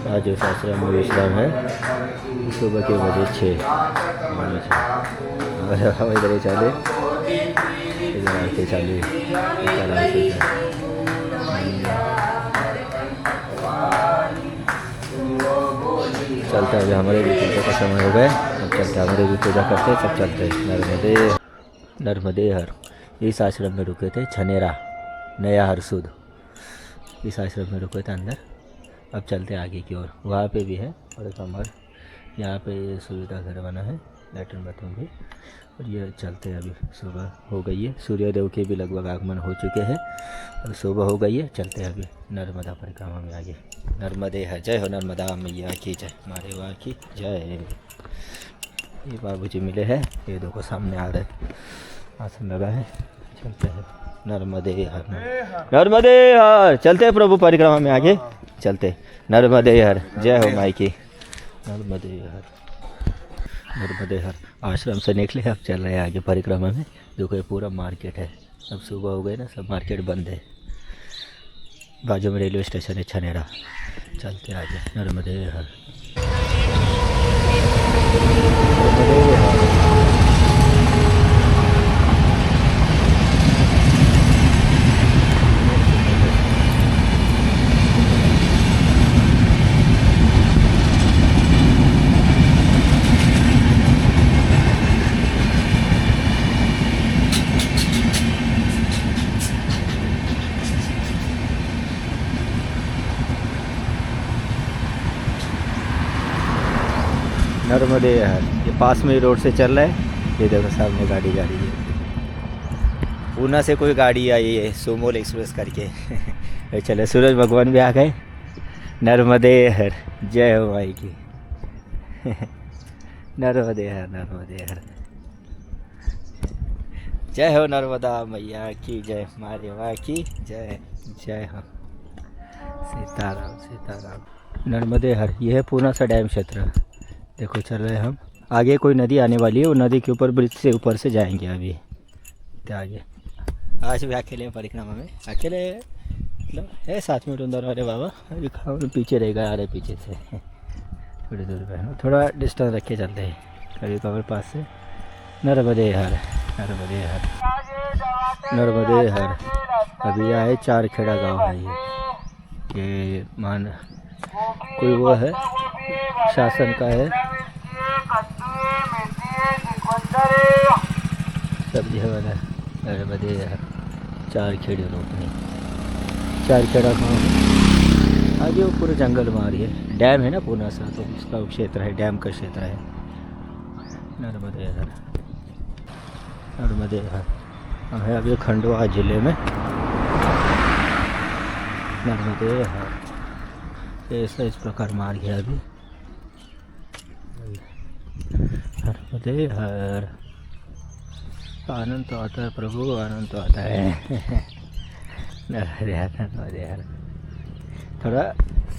आज इस आश्रम में विश्राम है। सुबह के बजे 6 और हम इधर ही चले, इधर आरती चालू चलते हैं। अभी हमारे भी पूजा का समय हो गया, अब चलते हमारे भी पूजा करते सब चलते। नर्मदे हर इस आश्रम में रुके थे। छनेरा नया हरसुद इस आश्रम में रुके थे अंदर। अब चलते आगे की ओर, वहाँ पे भी है और एक हमारे यहाँ पे सुविधा घर बना है, लैट्रिन बाथरूम भी। और ये चलते हैं। अभी सुबह हो गई है, सूर्यदेव के भी लगभग आगमन हो चुके हैं और सुबह हो गई है। चलते हैं अभी नर्मदा परिक्रमा में आगे। नर्मदे है, जय हो नर्मदा मैया की जय, मारे वाह की जय। ये बाबूजी मिले हैं, ये देखो सामने आ रहे, आसन लगा है। चलते हैं नर्मदे हर, नर्मदे हर। चलते हैं प्रभु परिक्रमा में आगे चलते। नर्मदे हर, जय हो माई की। नर्मदे हर, नर्मदे हर। आश्रम से निकले, अब चल रहे हैं आगे परिक्रमा में। देखो ये पूरा मार्केट है, अब सुबह हो गई ना, सब मार्केट बंद है। बाजू में रेलवे स्टेशन है छनेरा। चलते आगे नर्मदे हर, नर्मदे हर। नर्मदे हर, ये पास में ही रोड से चल रहा है। ये देखो सामने गाड़ी जा रही है, पूना से कोई गाड़ी आई है सोमोल एक्सप्रेस करके। चले सूरज भगवान भी आ गए। नर्मदे हर, जय हो माई की। नर्मदे हर, नर्मदे हर, जय हो नर्मदा मैया की जय, मारे वाह की जय, जय हो सीताराम सीताराम। नर्मदे हर, ये है पूना सा डैम क्षेत्र। देखो चल रहे हैं हम आगे, कोई नदी आने वाली है, वो नदी के ऊपर ब्रिज से ऊपर से जाएंगे अभी तो आगे। आज भी अकेले परिक्रमा में, अकेले मतलब है 7 मिनट अंदर वाले बाबा, अभी खाओ पीछे रहेगा, आ रहे पीछे से थोड़ी दूर पे, थोड़ा डिस्टेंस रख के चलते हैं कभी कभी पास से। नर्मदे हर, नर्मदे हर, नर्मदे हर। अभी यहाँ है चारखेड़ा गाँव है ये मान कोई वो है शासन का है, सब्जी वाला। नर्मदे हर, चारखेड़े रोपनी, चारखेड़ा गाँव आगे वो पूरे जंगल में आ रही है। डैम है ना पूना सा, तो उसका क्षेत्र है, डैम का क्षेत्र है। नर्मदे हर, नर्मदे हर। हम है अभी खंडवा जिले में। नर्मदे हर, ऐसा इस प्रकार मार गया अभी। नर्मदे हर, आनंद तो आता है प्रभु, आनंद तो आता है। नर्मदे हर, नर्मदे हर। थोड़ा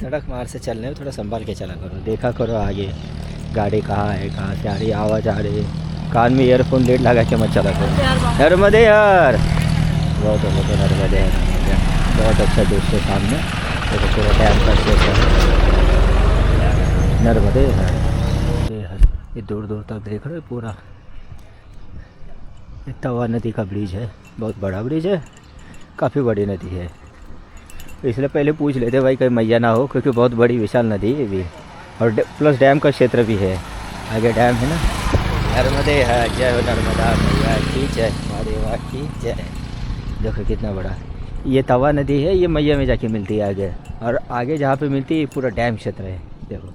सड़क मार्ग से चलने में थोड़ा संभाल के चला करो, देखा करो आगे गाड़ी कहाँ है, कहाँ से आ रही, आवाज़ आ रही, कान में ईयरफोन लेट लगा के मत चला करो। नर्मदे हर, बहुत बहुत नर्मदे हर, बहुत अच्छा दोस्तों सामने देखो पूरा डैम का क्षेत्र है। नर्मदे हर, ये दूर दूर तक देख रहे हो पूरा। तवा नदी का ब्रिज है, बहुत बड़ा ब्रिज है, काफ़ी बड़ी नदी है। इसलिए पहले पूछ लेते भाई कहीं मैया ना हो, क्योंकि बहुत बड़ी विशाल नदी है भी, और प्लस डैम का क्षेत्र भी है, आगे डैम है ना। नर्मदे है, जय हो नर्मदा मैया की जय, मारे वाह की जय। देखो कितना बड़ा ये तवा नदी है, ये मैया में जाके मिलती है आगे, और आगे जहाँ पे मिलती है पूरा डैम क्षेत्र है। देखो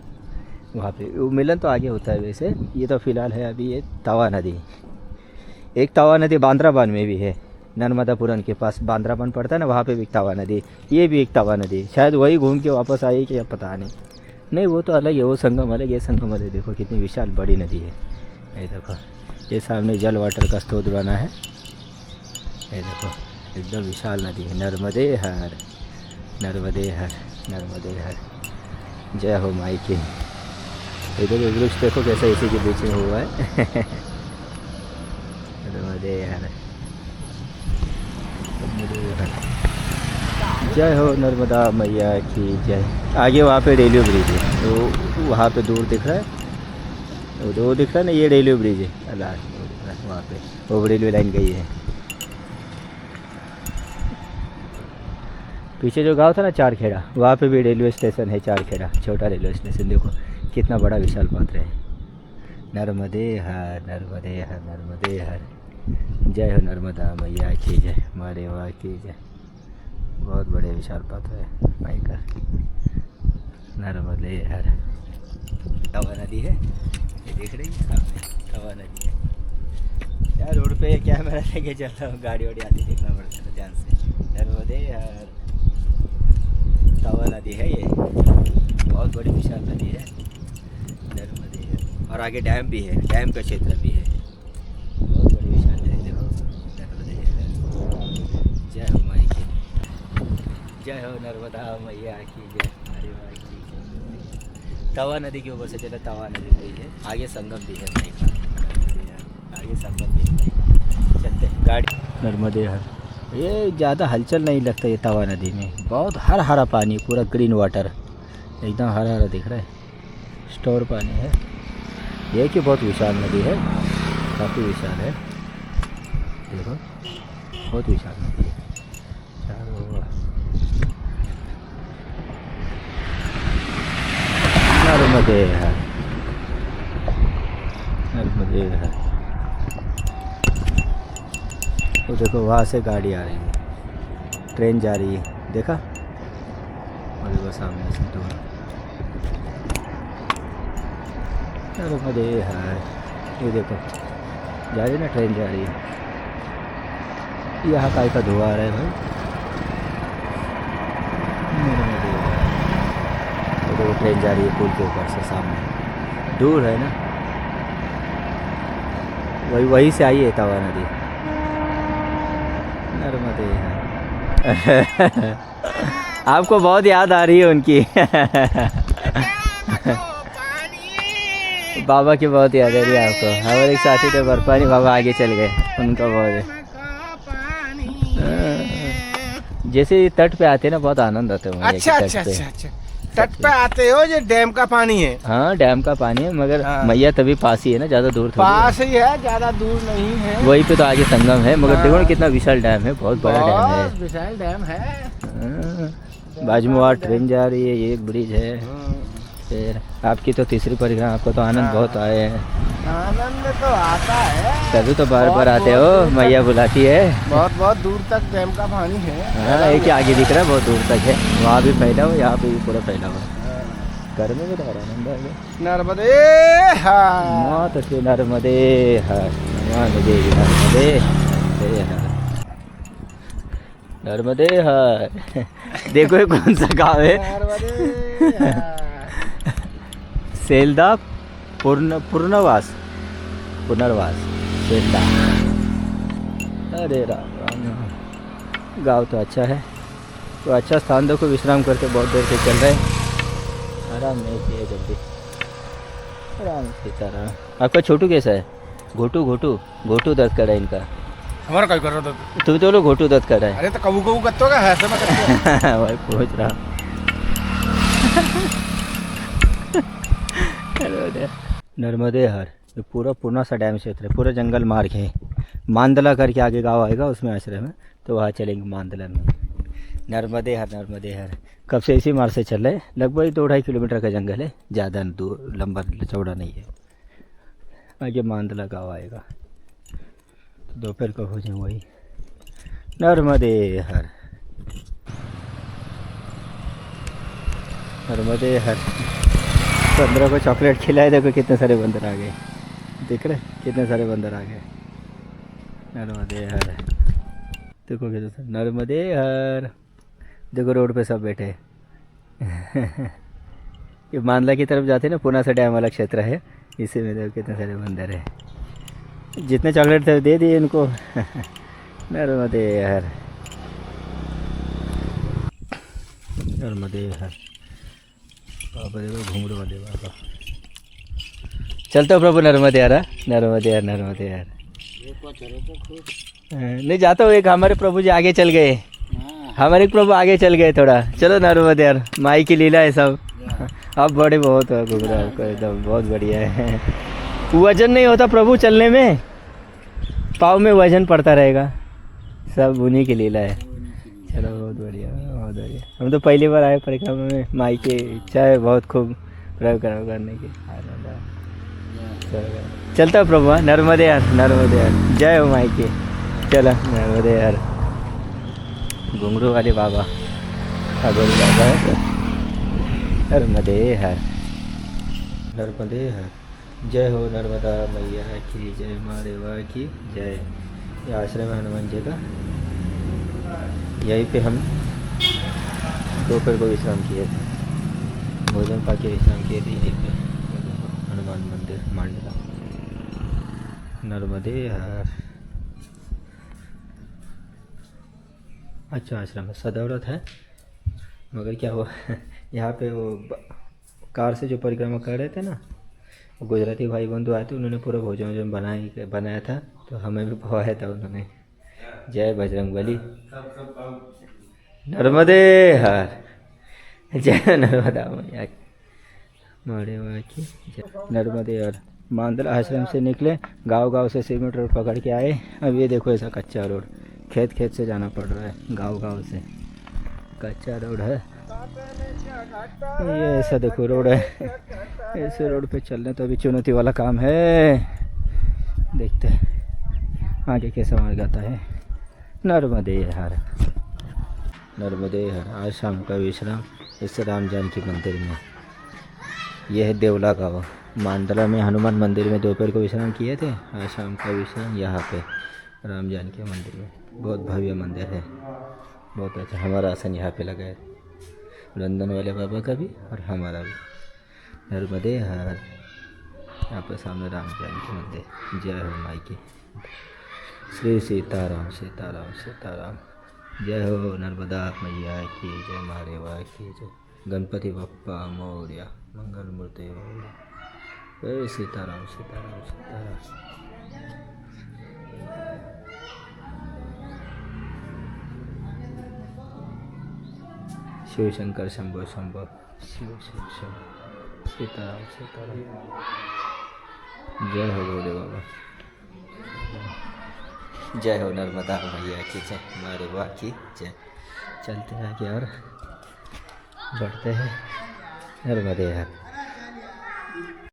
वहाँ पे वो मिलन तो आगे होता है वैसे, ये तो फिलहाल है अभी ये तवा नदी। एक तवा नदी बांद्राबान में भी है, नर्मदापुरम के पास बांद्राबान पड़ता है ना, वहाँ पे भी एक तवा नदी, ये भी एक तवा नदी, शायद वही घूम के वापस आई कि अब पता नहीं, वो तो अलग है, वो संगम अलग, ये संगम अलग। देखो कितनी विशाल बड़ी नदी है। ये देखो ये सामने जल वाटर का स्रोत बना है, ये देखो एकदम विशाल नदी है। नर्मदे हर, नर्मदे हर, नर्मदे हर, जय हो माई की। इधर वृक्ष देखो कैसे इसी के बीच में हुआ है। नर्मदे हर, जय हो नर्मदा मैया की जय। आगे वहाँ पे रेलवे ब्रिज है, तो वहाँ पे दूर दिख रहा है, वो दिख रहा है ना, ये रेलवे ब्रिज है अल्लाह, वहाँ पे वो रेलवे लाइन गई है। पीछे जो गांव था ना चारखेड़ा, वहाँ पे भी रेलवे स्टेशन है, चारखेड़ा छोटा रेलवे स्टेशन। देखो कितना बड़ा विशाल पात्र है। नर्मदे हर नर्मदे हर नर्मदे हर। जय हो नर्मदा मैया की जय, मारे वाह की जय। बहुत बड़े विशाल पात्र है माई का। नर्मदे हर। तवा नदी है, ये देख रही है सामने, तवा नदी है। यार रोड पे कैमरा लेके चल रहा हूँ, गाड़ी वाड़ी आती देखना पड़ता है ध्यान से। नर्मदे हर। तवा नदी है ये, बहुत बड़ी विशाल नदी है नर्मदे हर। और आगे डैम भी है, डैम का क्षेत्र भी है, बहुत बड़ी विशाल नदी। देखो नर्मदे हर। जय हो माई की जय हो नर्मदा मैया की जय, हरे माई की जय। तवा नदी के ऊपर से चला, तवा नदी गई है, आगे संगम भी है माई का, आगे संगम भी है। चलते गाड़ी नर्मदे हर। ये ज़्यादा हलचल नहीं लगता ये तवा नदी में, बहुत हरा हरा पानी, पूरा ग्रीन वाटर, एकदम हरा हरा दिख रहा है, स्टोर पानी है। ये कि बहुत विशाल नदी है, काफ़ी विशाल है। देखो बहुत विशाल नदी है चारों ओर। नर्मदे हर नर्मदे हर। तो देखो वहाँ से गाड़ी आ रही है, ट्रेन जा रही है, देखा, और देखो सामने से दूर। नर्मदे हर। ये देखो जा रही है ना, ट्रेन जा रही है। यहाँ काय का धुआं आ रहा है भाई। नर्मदे हर। तो देखो ट्रेन जा रही है पुल के ऊपर से, सामने दूर है ना, वही से आई है तवा नदी। नर्मदे हर। आपको बहुत याद आ रही है उनकी। बाबा की बहुत याद आ रही है आपको। हमारे एक साथी थे बर्फानी बाबा, आगे चल गए, उनका बहुत है। जैसे तट पे आते हैं ना, बहुत आनंद आता है। अच्छा अच्छा अच्छा अच्छा, तट पे आते हो, ये डैम का पानी है। हाँ डैम का पानी है, मगर मैया तभी पास ही है ना, ज़्यादा दूर पास ही है, ज़्यादा दूर नहीं है। वहीं पे तो आगे संगम है, मगर देखो ना कितना विशाल डैम है, बहुत बड़ा डैम है, विशाल डैम है। बाजू में वहाँ ट्रेन जा रही है, ये एक ब्रिज है। फिर आपकी तो तीसरी परिक्रमा, आपको तो आनंद बहुत आए हैं। आनंद तो आता है, तभी तो बार बार आते हो, मैया बुलाती है। बहुत बहुत दूर तक डैम का पानी है। हाँ एक ही आगे दिख रहा है, बहुत दूर तक है, वहाँ भी फैला हुआ, यहाँ पे भी पूरा फैला हुआ। घर में भी तो आनंद आएगा। नर्मदे हर। माँ तो नर्मदे हर, नर्मदे नर्मदे नर्मदे हर। देखो ये कौन सा गाँव है, नर्मदे हर। सेल्दा पुनर्वास सेल्दा। अरे राम राम। गाँव तो अच्छा है, तो अच्छा स्थान देखो, विश्राम करके बहुत देर से चल रहे हैं, आराम नहीं किया जल्दी, आराम से चल रहा। आपका छोटू कैसा है? घोटू दर्द कर रहा है इनका। हमारा क्या कर रहा था? तुम तो लोग घोटू दर्द कर रहा है। अरे तो कबू कबू कत्तो का है, ऐसे में करते वही पहुँच रहा। नर्मदे हर। ये पूरा पुरना सा डैम क्षेत्र है, पूरा जंगल मार्ग है। मांदला करके आगे गांव आएगा, उसमें आश्रम है, तो वहाँ चलेंगे मांदला में। नर्मदे हर नर्मदे हर। कब से इसी मार्ग से चल रहे हैं, लगभग 2-2.5 किलोमीटर का जंगल है, ज़्यादा दूर लंबा चौड़ा नहीं है। आगे मांदला गाँव आएगा, तो दोपहर को हो जाए वही। नर्मदे हर नर्मदे हर। 15 को चॉकलेट खिलाए, देखो कितने सारे बंदर आ गए, दिख रहे कितने सारे बंदर आ गए। नर्मदे हर। देखो कितने नर्मदे हर। देखो रोड पे सब बैठे। ये मांदला की तरफ जाते हैं ना, पुना से डैम वाला क्षेत्र है, इसी में देखो कितने सारे बंदर है। जितने चॉकलेट थे दे दिए इनको। नर्मदे हर नर्मदे हर। बाबा देखो घूमने वाले बाबा। चलते हो प्रभु नर्मदे हर, नर्मदे हर नर्मदे हर। नहीं जाता हूँ, एक हमारे प्रभु जी आगे चल गए। हमारे प्रभु आगे चल गए थोड़ा। चलो नर्मदे यार, माई की लीला है सब। आप बड़े बहुत हो, घूम रहे हो एकदम, बहुत बढ़िया है। वजन नहीं होता प्रभु चलने में, पाँव में वजन पड़ता रहेगा, सब उन्हीं की लीला है। चलो बहुत बढ़िया, बहुत बढ़िया। हम तो पहली बार आए परिक्रमा में, माई की इच्छा है बहुत खूब प्रयोग करने की। चलता प्रभु, हाँ नर्मदे यार, नर्मदे यार, जय हो माई की। चलो नर्मदे यार। घुंघरू वाले बाबा, अगोरी बाबा है। नर्मदे हर, नर्मदे हर। जय हो नर्मदा मैया की जय, माँ रेवा की जय। ये आश्रम है हनुमान जी का, यहीं पे हम दोपहर को विश्राम किए थे, भोजन पाके विश्राम किए थे यहीं पे, हनुमान मंदिर मांडला। नर्मदे हर। अच्छा आश्रम है, सदाव्रत है, मगर क्या हुआ यहाँ पे वो कार से जो परिक्रमा कर रहे थे ना, वो गुजराती भाई बंधु आए थे, उन्होंने पूरा भोजन वोजन बनाया था, तो हमें भी पवाया था उन्होंने। जय बजरंगबली। नर्मदे हर। जय नर्मदा मैया की, मारे माँ की जय। नर्मदे हर। मांदला आश्रम से निकले, गांव से सीमेंट रोड पकड़ के आए। अब ये देखो ऐसा कच्चा रोड, खेत से जाना पड़ रहा है, गांव से कच्चा रोड है। ये ऐसा देखो रोड है, ऐसे रोड पे चलने तो अभी चुनौती वाला काम है। देखते हैं आगे कैसा मार्ग आता है। नर्मदे हर, नर्मदे हर। आज शाम का विश्राम इस राम जानकी मंदिर में। यह है देवला गाँव, मांडला में हनुमान मंदिर में दोपहर को विश्राम किए थे। आज शाम का विश्राम यहाँ पे राम जानकी मंदिर में। बहुत भव्य मंदिर है, बहुत अच्छा। हमारा आसन यहाँ पे लगा है, लंदन वाले बाबा का भी और हमारा भी। नर्मदे हर। यहाँ पर सामने राम जानकी मंदिर। जय हो माई की। श्री सीताराम सीताराम सीताराम। जय हो नर्मदा मैया की जय, माँ रेवा की जय। गणपति बप्पा मोरया, मंगल मूर्ति मोरया। जय सीताराम सीताराम सीताराम। शिव शंकर शंभो शंभो, शिव शिव शंभो, सीताराम सीताराम। जय हो भोले बाबा। जय हो नर्मदा मैया की जय, मारे वाह की जय। चलते हैं आगे और बढ़ते हैं। नर्मदे हर।